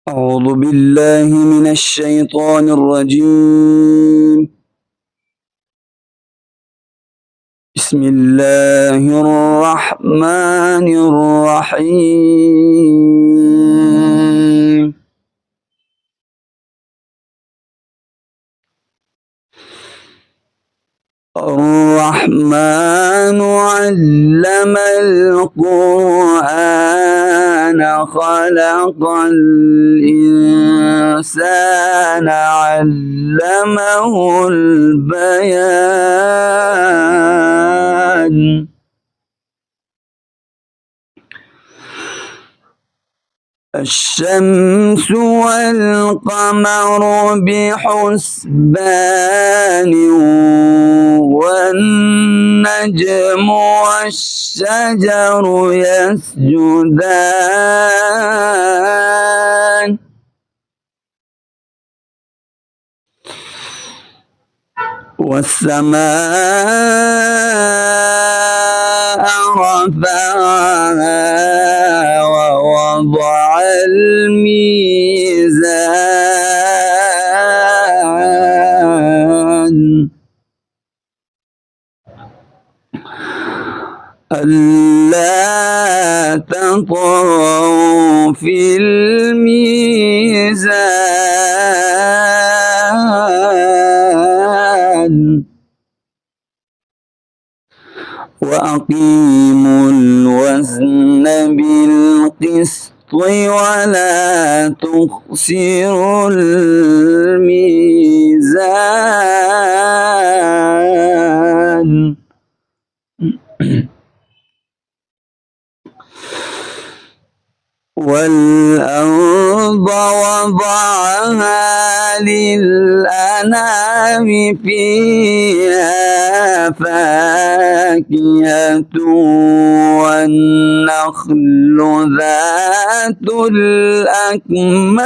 أعوذ بالله من الشيطان الرجيم. بسم الله الرحمن الرحيم. الرحمن علم القرآن خلق الإنسان علمه البيان. الشمس والقمر بحسبان والنجم والشجر يسجدان والسماء رفعها ووضع الميزان ألا تطغوا في الميزان وأقيموا الوزن بالقسط ولا تخسروا الميزان. والأرض وضعها للأنام فيها فاكهة والنخل ذات الأكمام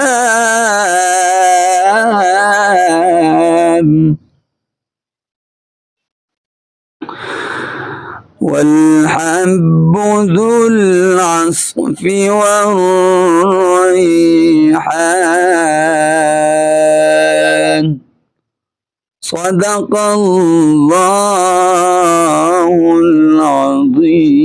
والحب ذو العصف والريحان. صدق الله العظيم.